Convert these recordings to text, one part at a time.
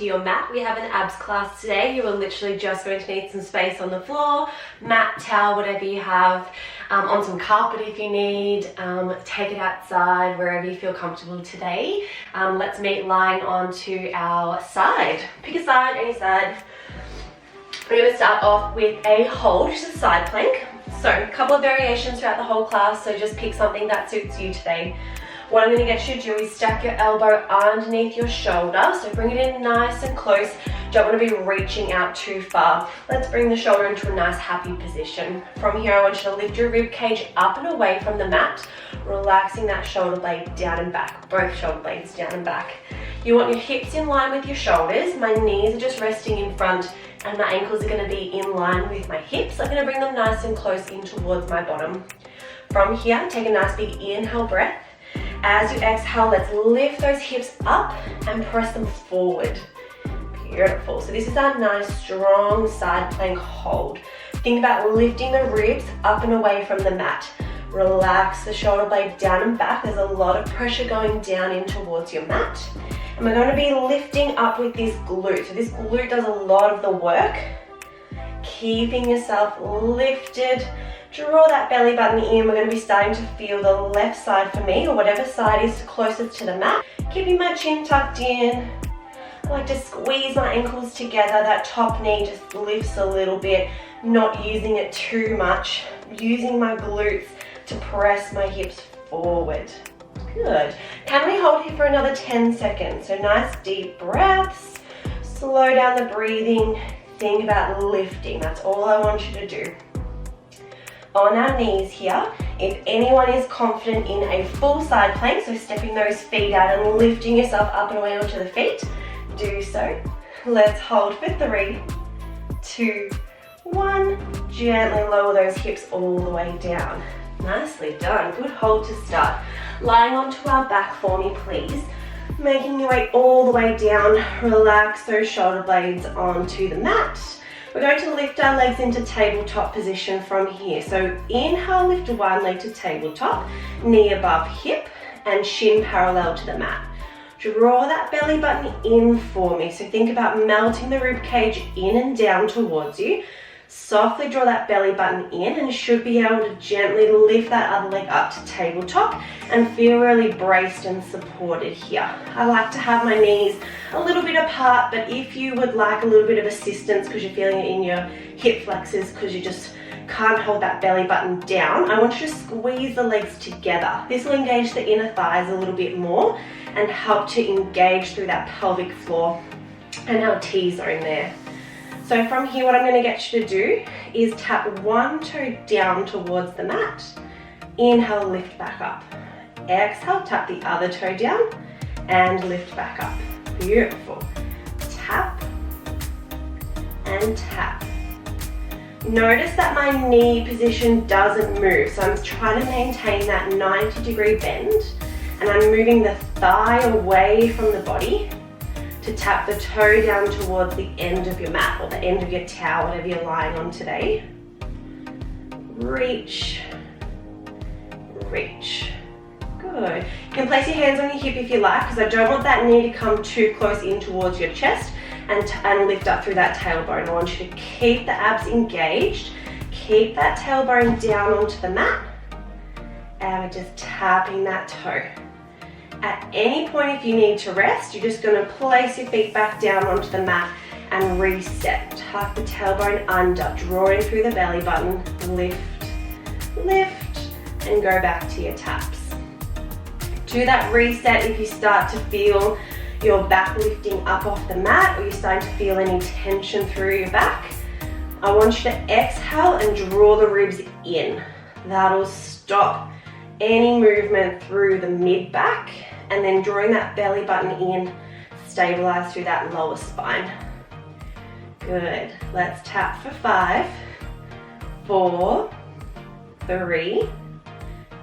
onto your mat. We have an abs class today. You are literally just going to need some space on the floor, mat, towel, whatever you have, on some carpet if you need. Take it outside, wherever you feel comfortable today. Let's meet lying onto our side. Pick a side, any side. We're going to start off with a hold, just a side plank. So a couple of variations throughout the whole class, so just pick something that suits you today. What I'm going to get you to do is stack your elbow underneath your shoulder, so bring it in nice and close. Don't want to be reaching out too far. Let's bring the shoulder into a nice happy position. From here I want you to lift your rib cage up and away from the mat, relaxing that shoulder blade down and back, both shoulder blades down and back. You want your hips in line with your shoulders. My knees are just resting in front and my ankles are going to be in line with my hips. I'm going to bring them nice and close in towards my bottom. From here, take a nice big inhale breath. As you exhale, let's lift those hips up and press them forward. Beautiful. So this is our nice, strong side plank hold. Think about lifting the ribs up and away from the mat. Relax the shoulder blade down and back. There's a lot of pressure going down in towards your mat. And we're going to be lifting up with this glute. So this glute does a lot of the work. Keeping yourself lifted. Draw that belly button in. We're going to be starting to feel the left side for me, or whatever side is closest to the mat. Keeping my chin tucked in. I like to squeeze my ankles together. That top knee just lifts a little bit, not using it too much. Using my glutes to press my hips forward. Good. Can we hold here for another 10 seconds? So nice deep breaths. Slow down the breathing. Think about lifting. That's all I want you to do. On our knees here, if anyone is confident in a full side plank, so stepping those feet out and lifting yourself up and away onto the feet, do so. Let's hold for 3, 2, 1. Gently lower those hips all the way down. Nicely done. Good hold to start. Lying onto our back for me, please. Making your way all the way down. Relax those shoulder blades onto the mat. We're going to lift our legs into tabletop position from here. So inhale, lift one leg to tabletop, knee above hip and shin parallel to the mat. Draw that belly button in for me. So think about melting the rib cage in and down towards you. Softly draw that belly button in and you should be able to gently lift that other leg up to tabletop and feel really braced and supported here. I like to have my knees a little bit apart, but if you would like a little bit of assistance because you're feeling it in your hip flexors because you just can't hold that belly button down, I want you to squeeze the legs together. This will engage the inner thighs a little bit more and help to engage through that pelvic floor and our T-zone there. So from here, what I'm going to get you to do is tap one toe down towards the mat. Inhale, lift back up. Exhale, tap the other toe down and lift back up. Beautiful. Tap and tap. Notice that my knee position doesn't move. So I'm trying to maintain that 90-degree bend and I'm moving the thigh away from the body to tap the toe down towards the end of your mat or the end of your towel, whatever you're lying on today. Reach, reach. Good. You can place your hands on your hip if you like, because I don't want that knee to come too close in towards your chest and lift up through that tailbone. I want you to keep the abs engaged, keep that tailbone down onto the mat, and we're just tapping that toe. At any point if you need to rest, you're just going to place your feet back down onto the mat and reset. Tuck the tailbone under, drawing through the belly button, lift, lift, and go back to your taps. Do that reset if you start to feel your back lifting up off the mat or you're starting to feel any tension through your back. I want you to exhale and draw the ribs in. That'll stop any movement through the mid-back, and then drawing that belly button in, stabilize through that lower spine. Good. Let's tap for 5, 4, 3,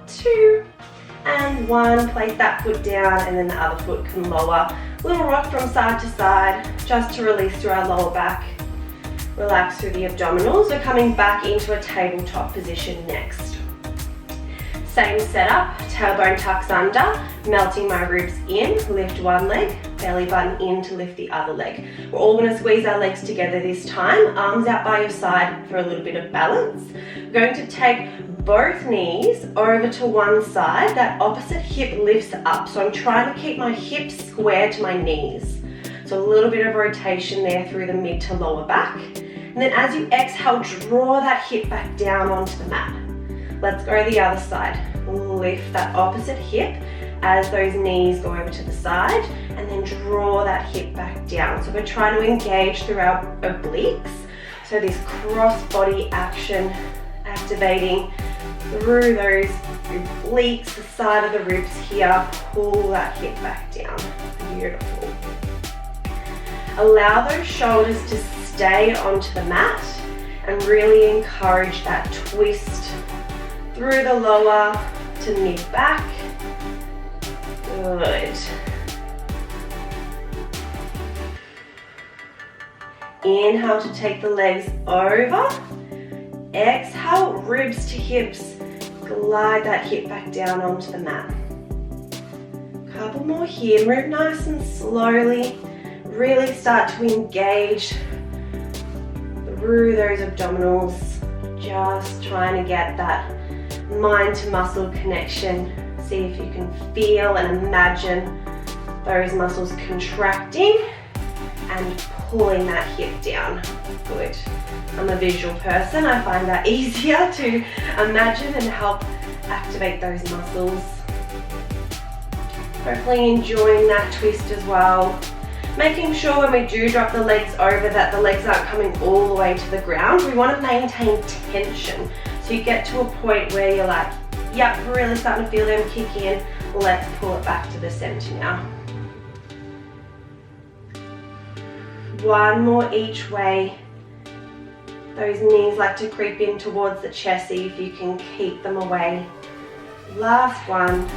2, and 1. Place that foot down and then the other foot can lower. Little rock from side to side just to release through our lower back. Relax through the abdominals. We're coming back into a tabletop position next. Same setup, tailbone tucks under, melting my ribs in, lift one leg, belly button in to lift the other leg. We're all going to squeeze our legs together this time, arms out by your side for a little bit of balance. We're going to take both knees over to one side. That opposite hip lifts up, so I'm trying to keep my hips square to my knees. So a little bit of rotation there through the mid to lower back. And then as you exhale, draw that hip back down onto the mat. Let's go the other side. Lift that opposite hip as those knees go over to the side, and then draw that hip back down. So we're trying to engage through our obliques. So this cross body action, activating through those obliques, the side of the ribs here. Pull that hip back down. Beautiful. Allow those shoulders to stay onto the mat and really encourage that twist through the lower to mid back. Good. Inhale to take the legs over. Exhale, ribs to hips. Glide that hip back down onto the mat. Couple more here. Move nice and slowly. Really start to engage through those abdominals. Just trying to get that mind to muscle connection. See if you can feel and imagine those muscles contracting and pulling that hip down. Good. I'm a visual person. I find that easier to imagine and help activate those muscles. Hopefully enjoying that twist as well. Making sure when we do drop the legs over that the legs aren't coming all the way to the ground. We want to maintain tension. So you get to a point where you're like, yep, we're really starting to feel them kick in. Let's pull it back to the center now. One more each way. Those knees like to creep in towards the chest. See if you can keep them away. Last one.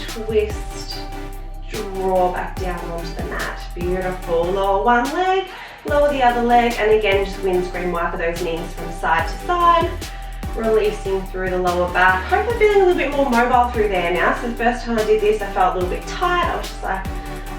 Twist. Draw back down onto the mat. Beautiful. Lower one leg, lower the other leg, and again just windscreen wiper those knees from side to side. Releasing through the lower back. Hope I'm feeling a little bit more mobile through there now. So the first time I did this, I felt a little bit tight. I was just like,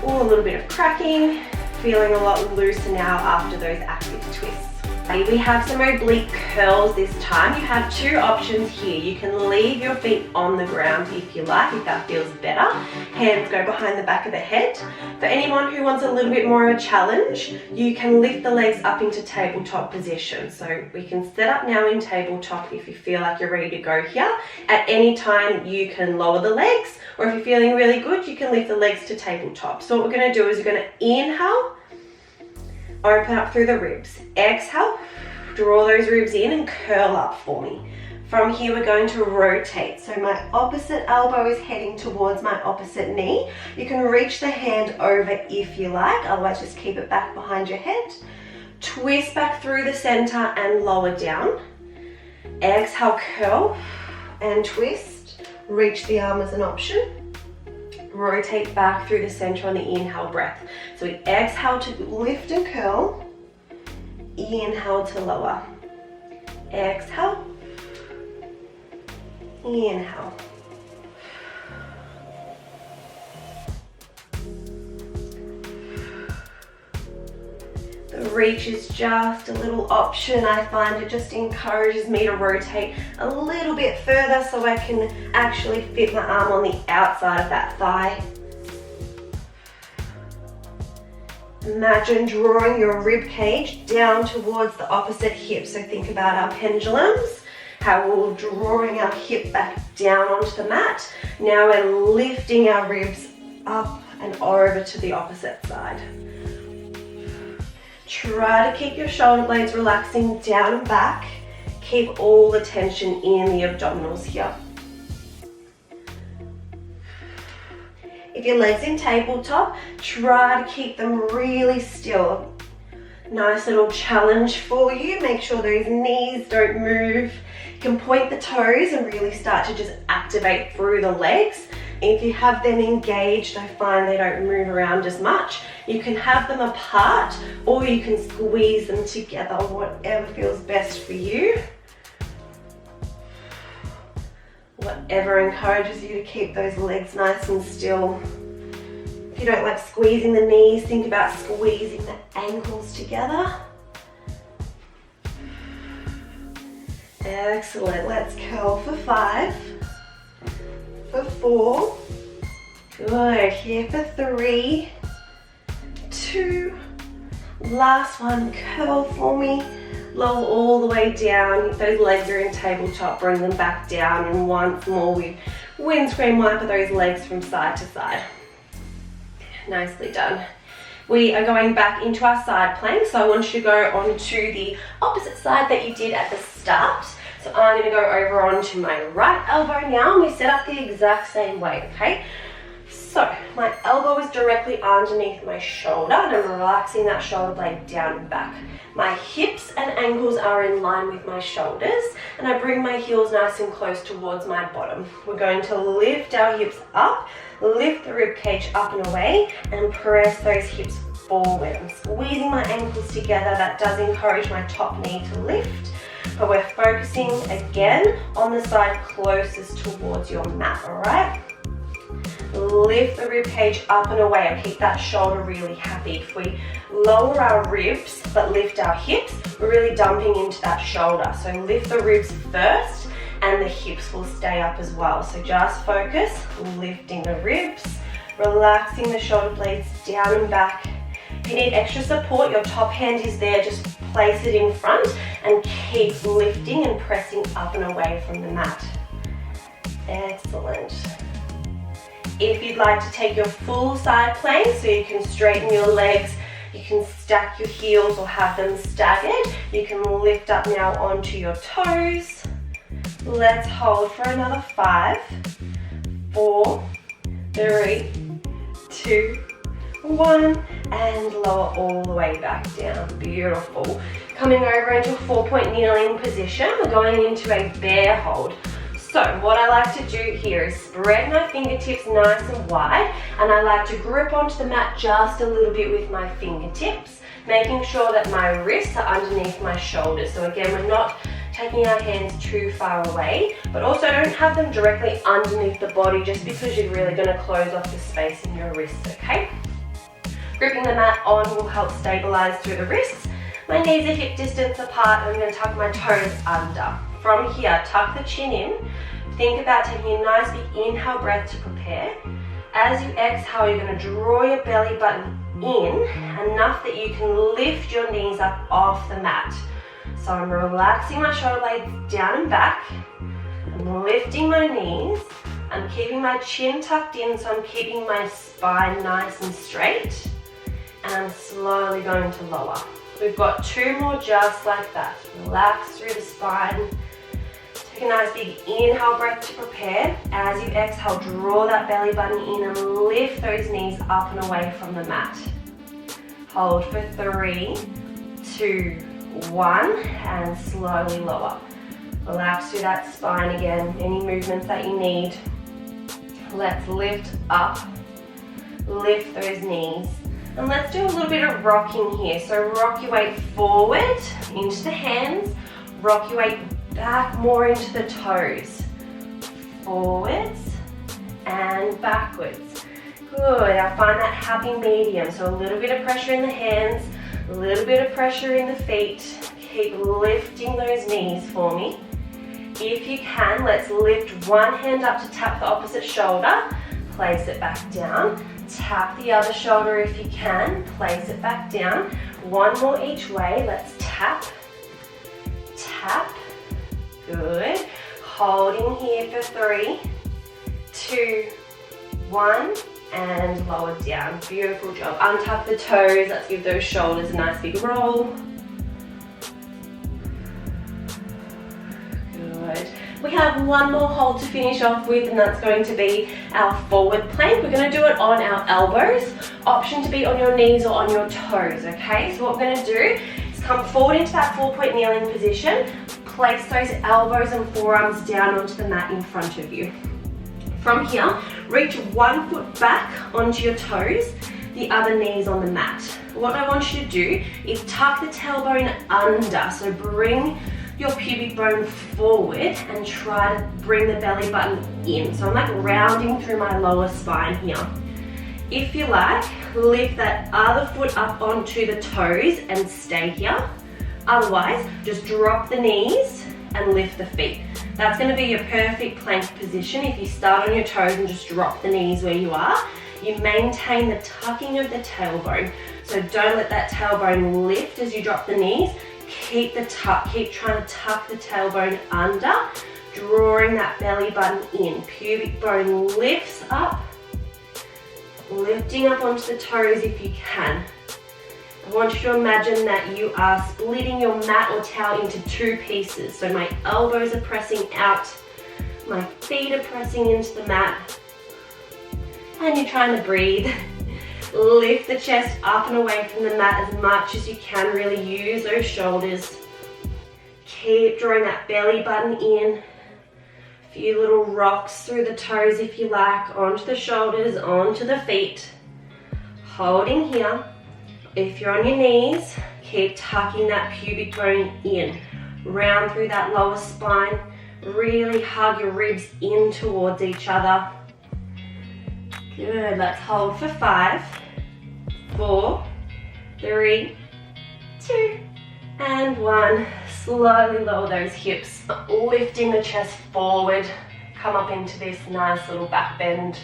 oh, a little bit of cracking. Feeling a lot looser now after those active twists. We have some oblique curls this time. You have two options here. You can leave your feet on the ground if you like, if that feels better. Hands go behind the back of the head. For anyone who wants a little bit more of a challenge, you can lift the legs up into tabletop position. So we can set up now in tabletop if you feel like you're ready to go here. At any time you can lower the legs, or if you're feeling really good, you can lift the legs to tabletop. So what we're going to do is we're going to inhale, open up through the ribs. Exhale, draw those ribs in and curl up for me. From here, we're going to rotate. So my opposite elbow is heading towards my opposite knee. You can reach the hand over if you like, otherwise just keep it back behind your head. Twist back through the center and lower down. Exhale, curl and twist. Reach the arm as an option. Rotate back through the center on the inhale breath. So we exhale to lift and curl. Inhale to lower. Exhale. Inhale. The reach is just a little option. I find it just encourages me to rotate a little bit further so I can actually fit my arm on the outside of that thigh. Imagine drawing your rib cage down towards the opposite hip. So think about our pendulums, how we're drawing our hip back down onto the mat. Now we're lifting our ribs up and over to the opposite side. Try to keep your shoulder blades relaxing down and back. Keep all the tension in the abdominals here. If your legs in tabletop, try to keep them really still. Nice little challenge for you. Make sure those knees don't move. You can point the toes and really start to just activate through the legs. If you have them engaged, I find they don't move around as much. You can have them apart or you can squeeze them together, whatever feels best for you. Whatever encourages you to keep those legs nice and still. If you don't like squeezing the knees, think about squeezing the ankles together. Excellent. Let's curl for 5, for 4. Good. Here for 3, 2. Last one. Curl for me. Lower all the way down. If those legs are in tabletop, bring them back down. And once more, we windscreen wiper those legs from side to side. Nicely done. We are going back into our side plank, so I want you to go onto the opposite side that you did at the start. So I'm going to go over onto my right elbow now, and we set up the exact same way, okay? So my elbow is directly underneath my shoulder, and I'm relaxing that shoulder blade down and back. My hips and ankles are in line with my shoulders, and I bring my heels nice and close towards my bottom. We're going to lift our hips up, lift the rib cage up and away, and press those hips forward. I'm squeezing my ankles together. That does encourage my top knee to lift, but we're focusing again on the side closest towards your mat, all right? Lift the rib cage up and away and keep that shoulder really happy. If we lower our ribs but lift our hips, we're really dumping into that shoulder. So lift the ribs first and the hips will stay up as well. So just focus, lifting the ribs, relaxing the shoulder blades down and back. If you need extra support, your top hand is there, just place it in front and keep lifting and pressing up and away from the mat. Excellent. If you'd like to take your full side plank so you can straighten your legs, you can stack your heels or have them staggered. You can lift up now onto your toes. Let's hold for another 5, 4, 3, 2, 1, and lower all the way back down. Beautiful. Coming over into a 4-point kneeling position, we're going into a bear hold. So what I like to do here is spread my fingertips nice and wide, and I like to grip onto the mat just a little bit with my fingertips, making sure that my wrists are underneath my shoulders. So again, we're not taking our hands too far away, but also don't have them directly underneath the body just because you're really going to close off the space in your wrists, okay? Gripping the mat on will help stabilize through the wrists. My knees are hip distance apart, and I'm going to tuck my toes under. From here, tuck the chin in. Think about taking a nice big inhale breath to prepare. As you exhale, you're going to draw your belly button in enough that you can lift your knees up off the mat. So I'm relaxing my shoulder blades down and back. I'm lifting my knees. I'm keeping my chin tucked in, so I'm keeping my spine nice and straight. And I'm slowly going to lower. We've got 2 more just like that. Relax through the spine. Take a nice big inhale breath to prepare. As you exhale, draw that belly button in and lift those knees up and away from the mat. Hold for 3, 2, 1, and slowly lower. Relax through that spine again. Any movements that you need. Let's lift up, lift those knees. And let's do a little bit of rocking here. So rock your weight forward into the hands, rock your weight back more into the toes. Forwards and backwards. Good, I find that happy medium. So a little bit of pressure in the hands, a little bit of pressure in the feet. Keep lifting those knees for me. If you can, let's lift one hand up to tap the opposite shoulder. Place it back down. Tap the other shoulder if you can. Place it back down. One more each way. Let's tap, tap. Good. Holding here for 3, 2, 1, and lower down. Beautiful job. Untuck the toes. Let's give those shoulders a nice big roll. Good. We have one more hold to finish off with, and that's going to be our forward plank. We're going to do it on our elbows. Option to be on your knees or on your toes, okay? So what we're going to do is come forward into that 4-point kneeling position. Place those elbows and forearms down onto the mat in front of you. From here, reach one foot back onto your toes, the other knee's on the mat. What I want you to do is tuck the tailbone under, so bring your pubic bone forward and try to bring the belly button in. So I'm like rounding through my lower spine here. If you like, lift that other foot up onto the toes and stay here. Otherwise, just drop the knees and lift the feet. That's going to be your perfect plank position. If you start on your toes and just drop the knees where you are, you maintain the tucking of the tailbone. So don't let that tailbone lift as you drop the knees. Keep the tuck, keep trying to tuck the tailbone under, drawing that belly button in. Pubic bone lifts up, lifting up onto the toes if you can. I want you to imagine that you are splitting your mat or towel into two pieces. So my elbows are pressing out, my feet are pressing into the mat, and you're trying to breathe. Lift the chest up and away from the mat as much as you can. Really use those shoulders. Keep drawing that belly button in. A few little rocks through the toes if you like, onto the shoulders, onto the feet. Holding here. If you're on your knees, keep tucking that pubic bone in. Round through that lower spine. Really hug your ribs in towards each other. Good, let's hold for 5, 4, 3, 2, and 1. Slowly lower those hips, lifting the chest forward. Come up into this nice little back bend.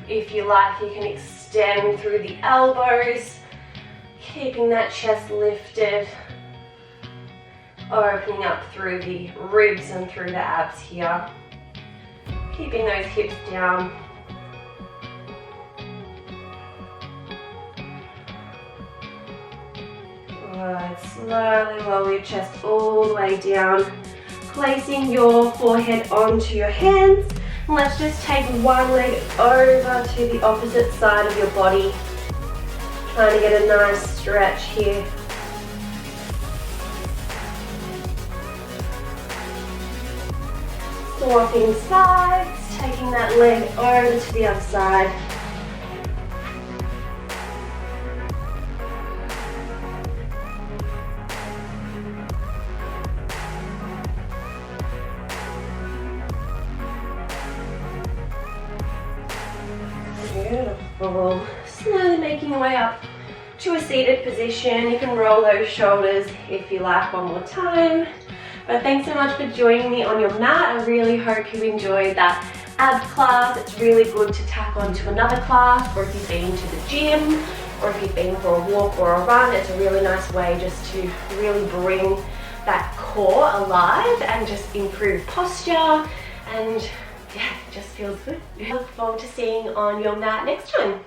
If you like, you can extend through the elbows, keeping that chest lifted. Opening up through the ribs and through the abs here. Keeping those hips down. Good. Slowly lower your chest all the way down. Placing your forehead onto your hands. And let's just take one leg over to the opposite side of your body. Trying to get a nice stretch here. Swapping sides, taking that leg over to the other side. Beautiful. Slowly making your way up to a seated position. You can roll those shoulders if you like one more time. But thanks so much for joining me on your mat. I really hope you enjoyed that abs class. It's really good to tack on to another class, or if you've been to the gym, or if you've been for a walk or a run. It's a really nice way just to really bring that core alive and just improve posture, and yeah, it just feels good. I look forward to seeing you on your mat next time.